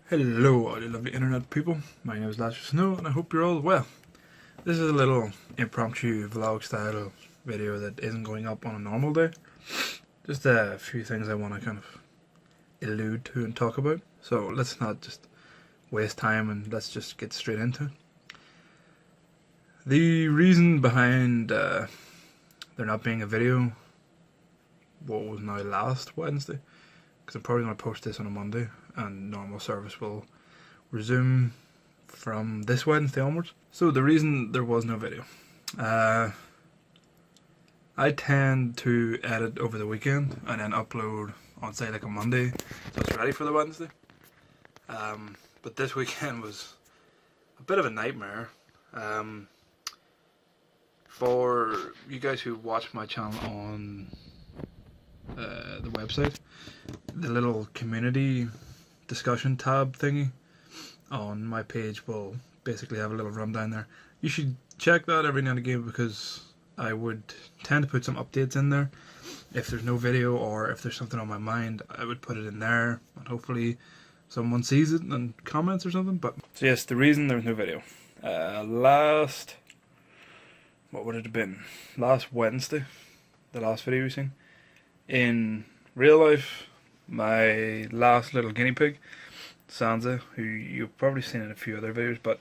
Hello all you lovely internet people, my name is LashofSnow and I hope you're all well. This is a little impromptu vlog style video that isn't going up on a normal day. Just a few things I want to kind of allude to and talk about. So let's not just waste time and let's just get straight into it. The reason behind there not being a video, what was now last Wednesday, because I'm probably going to post this on a Monday and normal service will resume from this Wednesday onwards. So the reason there was no video, I tend to edit over the weekend and then upload on say like a Monday so it's ready for the Wednesday. But this weekend was a bit of a nightmare. For you guys who watch my channel on the website, the little community discussion tab thingy on my page will basically have a little rundown there. You should check that every now and again because I would tend to put some updates in there. If there's no video or if there's something on my mind, I would put it in there and hopefully someone sees it and comments or something. But so yes, the reason there's no video, what would it have been? Last Wednesday, the last video you've seen. In real life, my last little guinea pig, Sansa, who you've probably seen in a few other videos, but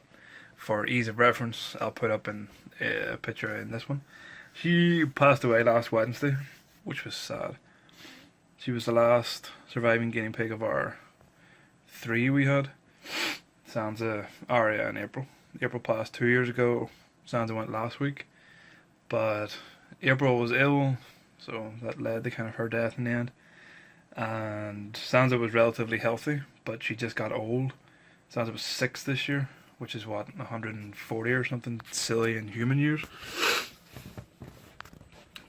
for ease of reference, I'll put up in a picture in this one. She passed away last Wednesday, which was sad. She was the last surviving guinea pig of our 3 we had. Sansa, Arya, and April. April passed 2 years ago. Sansa went last week, but April was ill, so that led to kind of her death in the end. And Sansa was relatively healthy, but she just got old. Sansa was 6 this year, which is what, 140 or something silly in human years.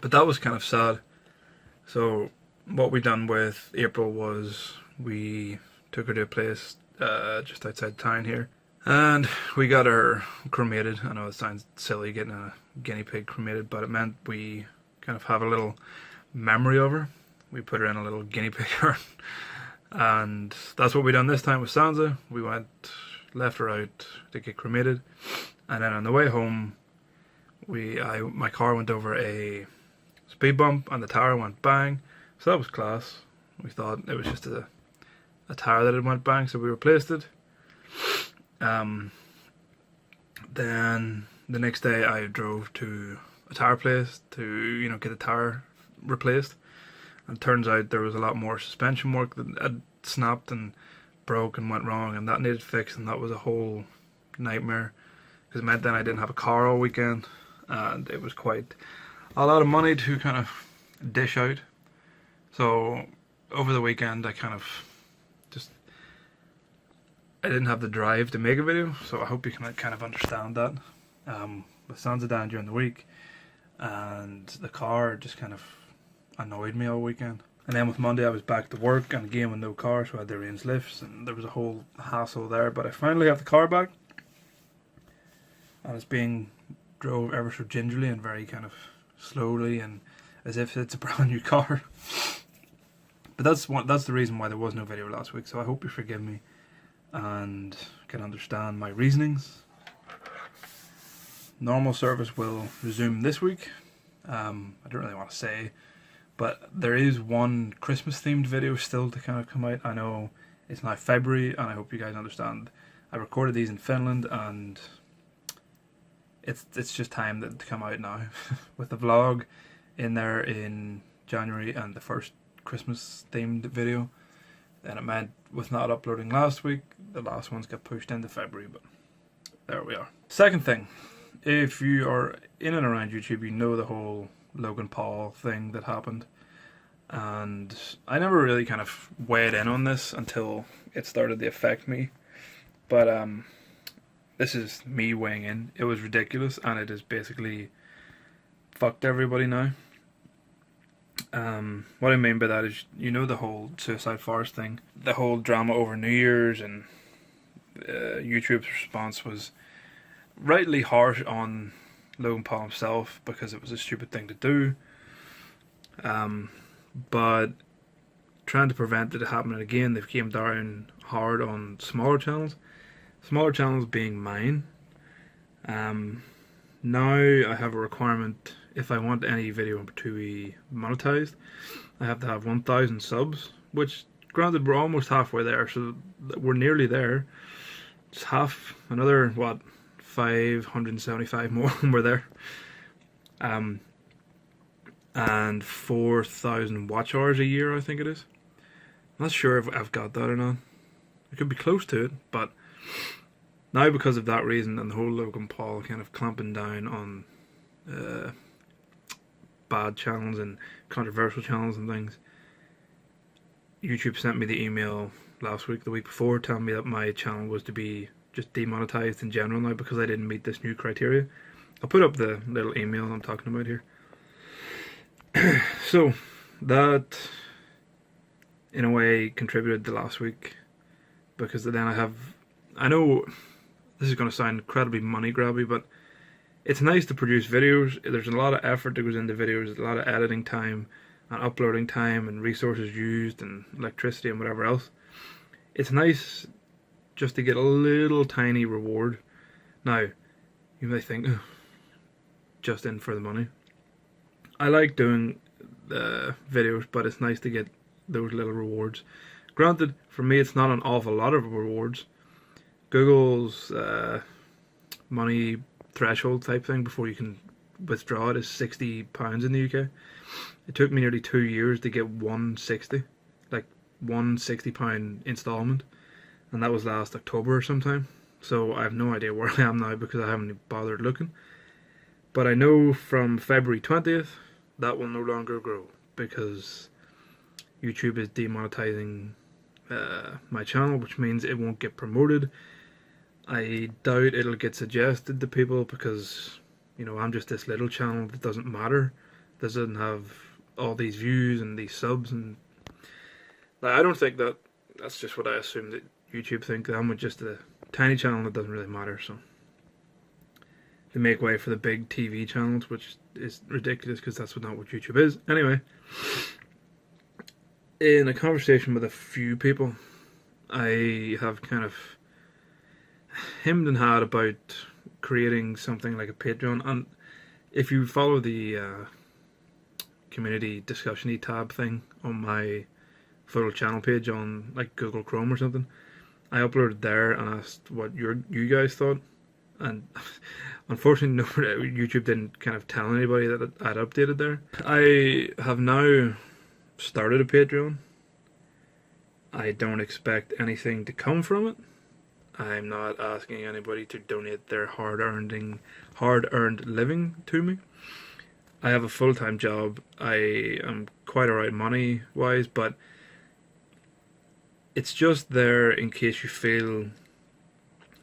But that was kind of sad. So what we done with April was we took her to a place just outside town here, and we got her cremated. I know it sounds silly getting a guinea pig cremated, but it meant we kind of have a little memory of her. We put her in a little guinea pig urn, and that's what we done this time with Sansa. We left her out to get cremated, and then on the way home, my car went over a speed bump, and the tire went bang. So that was class. We thought it was just a tire that had went bang, so we replaced it. Then the next day, I drove to a tire place to get the tire replaced. And it turns out there was a lot more suspension work that had snapped and broke and went wrong, and that needed fixed, and that was a whole nightmare because it meant then I didn't have a car all weekend, and it was quite a lot of money to kind of dish out. So over the weekend I didn't have the drive to make a video, so I hope you can kind of understand that. With Sansa down during the week, and the car just kind of annoyed me all weekend. And then with Monday I was back to work and again with no car, so I had to arrange lifts and there was a whole hassle there. But I finally have the car back, and it's being drove ever so gingerly and very kind of slowly and as if it's a brand new car. But that's the reason why there was no video last week, so I hope you forgive me and can understand my reasonings. Normal service will resume this week. I don't really want to say, but there is one Christmas themed video still to kind of come out. I know it's now February, and I hope you guys understand. I recorded these in Finland, and it's just time to come out now. With the vlog in there in January and the first Christmas themed video, then it meant with not uploading last week, the last ones got pushed into February, but there we are. Second thing, if you are in and around YouTube, you know the whole Logan Paul thing that happened, and I never really kind of weighed in on this until it started to affect me, but this is me weighing in. It was ridiculous, and it has basically fucked everybody now. What I mean by that is, the whole Suicide Forest thing, the whole drama over New Year's, and YouTube's response was rightly harsh on Logan Paul himself because it was a stupid thing to do, but trying to prevent it happening again, they've came down hard on smaller channels. Smaller channels being mine. Now I have a requirement, if I want any video to be monetized, I have to have 1,000 subs, which granted we're almost halfway there, so we're nearly there. Just half, another, what, 575 more and we're there. And 4,000 watch hours a year, I think it is. I'm not sure if I've got that or not. I could be close to it, but now because of that reason and the whole Logan Paul kind of clamping down on bad channels and controversial channels and things, YouTube sent me the email last week, the week before, telling me that my channel was to be just demonetized in general now because I didn't meet this new criteria. I'll put up the little email I'm talking about here. So that in a way contributed to last week, because then I know this is going to sound incredibly money grabby, but it's nice to produce videos. There's a lot of effort that goes into videos, a lot of editing time and uploading time and resources used and electricity and whatever else. It's nice just to get a little tiny reward. Now, you may think, oh, just in for the money. I like doing the videos, but it's nice to get those little rewards. Granted, for me it's not an awful lot of rewards. Google's money threshold type thing before you can withdraw it is £60 in the UK. It took me nearly 2 years to get 160, like one £60 installment, and that was last October or sometime. So I have no idea where I am now because I haven't bothered looking. But I know from February 20th that will no longer grow because YouTube is demonetizing my channel, which means it won't get promoted. I doubt it'll get suggested to people because, you know, I'm just this little channel that doesn't matter, doesn't have all these views and these subs, and I don't think that. That's just what I assume that YouTube think, that I'm just a tiny channel that doesn't really matter. So they make way for the big TV channels, which is ridiculous because that's not what YouTube is. Anyway, in a conversation with a few people, I have kind of hemmed and hawed about creating something like a Patreon. And if you follow the community discussion-y tab thing on my full channel page on like Google Chrome or something, I uploaded there and asked what you guys thought, and unfortunately YouTube didn't kind of tell anybody that I'd updated there. I have now started a Patreon. I don't expect anything to come from it. I'm not asking anybody to donate their hard-earned living to me. I have a full-time job. I am quite alright money-wise, but it's just there in case you feel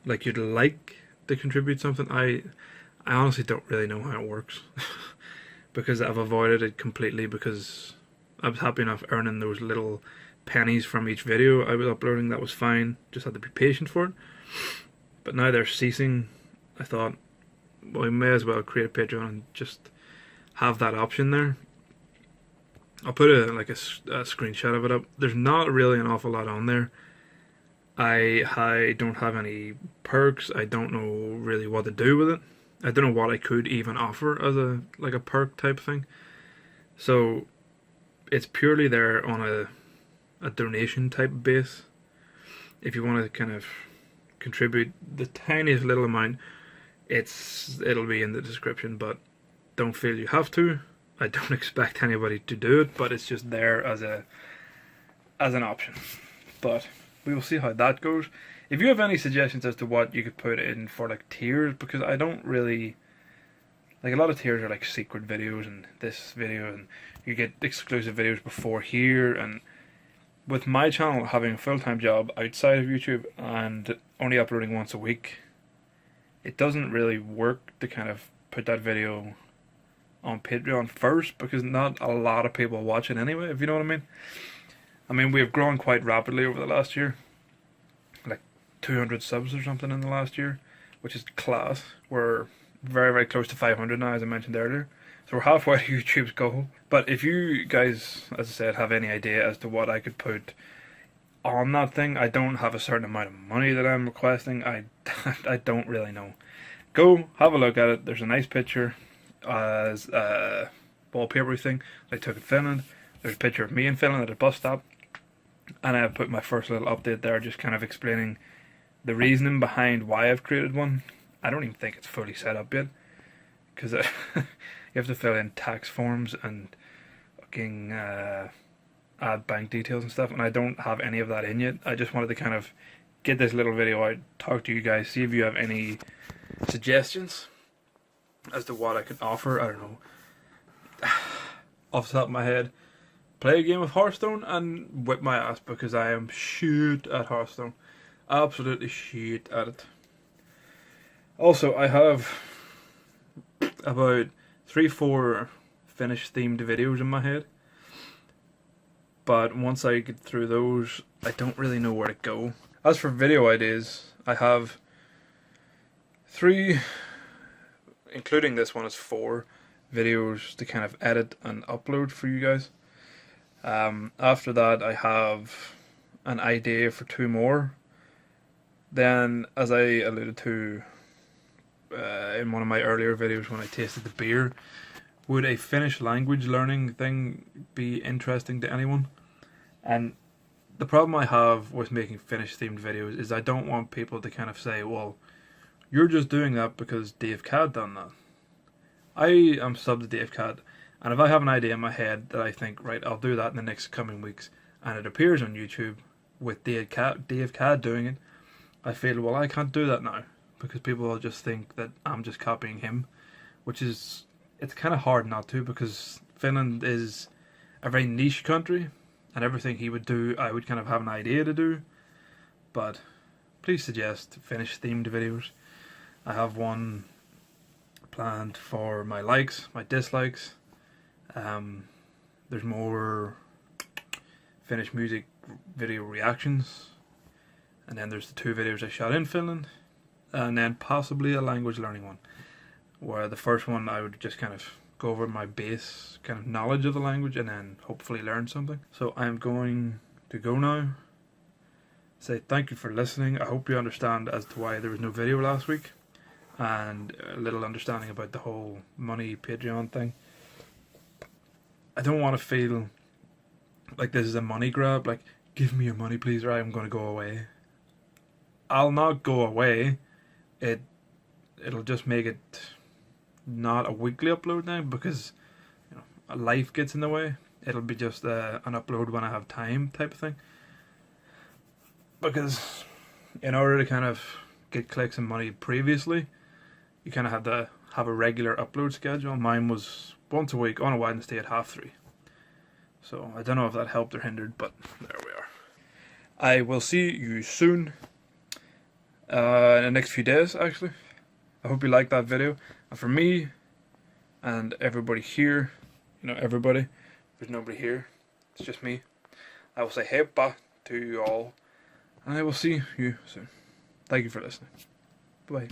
like you'd like to contribute something. I honestly don't really know how it works because I've avoided it completely because I was happy enough earning those little pennies from each video I was uploading. That was fine, just had to be patient for it. But now they're ceasing. I thought, well, we may as well create a Patreon and just have that option there. I'll put a screenshot of it up. There's not really an awful lot on there. I don't have any perks. I don't know really what to do with it. I don't know what I could even offer as a perk type thing. So it's purely there on a donation type base. If you want to kind of contribute the tiniest little amount, it'll be in the description, but don't feel you have to. I don't expect anybody to do it, but it's just there as an option. But we will see how that goes. If you have any suggestions as to what you could put in for like tiers, because I don't really like, a lot of tiers are like secret videos and this video, and you get exclusive videos before here. And with my channel having a full-time job outside of YouTube and only uploading once a week, it doesn't really work to kind of put that video on Patreon first, because not a lot of people watch it anyway, if you know what I mean. I mean, we have grown quite rapidly over the last year, like 200 subs or something in the last year, which is class. We're very, very close to 500 now, as I mentioned earlier. So we're halfway to YouTube's goal. But if you guys, as I said, have any idea as to what I could put on that thing. I don't have a certain amount of money that I'm requesting. I don't really know. Go have a look at it. There's a nice picture as a wallpaper thing I took in Finland. There's a picture of me in Finland at a bus stop, and I put my first little update there, just kind of explaining the reasoning behind why I've created one. I don't even think it's fully set up yet, because you have to fill in tax forms and fucking add bank details and stuff, and I don't have any of that in yet. I just wanted to kind of get this little video out, talk to you guys, see if you have any suggestions as to what I could offer. I don't know, off the top of my head, play a game of Hearthstone and whip my ass, because I am shit at Hearthstone. Absolutely shit at it. Also, I have about 3-4 finished themed videos in my head, but once I get through those, I don't really know where to go. As for video ideas, I have 3, including this one, is 4 videos to kind of edit and upload for you guys. After that, I have an idea for 2 more. Then, as I alluded to in one of my earlier videos when I tasted the beer, would a Finnish language learning thing be interesting to anyone? And the problem I have with making Finnish themed videos is I don't want people to kind of say, well, you're just doing that because Dave Cad done that. I am sub to Dave Cad, and if I have an idea in my head that I think, right, I'll do that in the next coming weeks, and it appears on YouTube with Dave Cad doing it, I feel, well, I can't do that now, because people will just think that I'm just copying him, which is, it's kind of hard not to, because Finland is a very niche country, and everything he would do, I would kind of have an idea to do. But please suggest Finnish themed videos. I have one planned for my likes, my dislikes. There's more Finnish music video reactions, and then there's the 2 videos I shot in Finland, and then possibly a language learning one, where the first one I would just kind of go over my base kind of knowledge of the language and then hopefully learn something. So I'm going to go now. Say thank you for listening. I hope you understand as to why there was no video last week, and a little understanding about the whole money Patreon thing. I don't want to feel like this is a money grab, like, give me your money please, or I'm going to go away. I'll not go away. It'll just make it not a weekly upload now, because you know, life gets in the way. It'll be just an upload when I have time type of thing, because in order to kind of get clicks and money previously, you kind of had to have a regular upload schedule. Mine was once a week on a Wednesday at 3:30. So I don't know if that helped or hindered, but there we are. I will see you soon, in the next few days actually. I hope you liked that video. And for me and everybody here, you know, everybody, there's nobody here, it's just me, I will say hey ba to you all, and I will see you soon. Thank you for listening. Bye.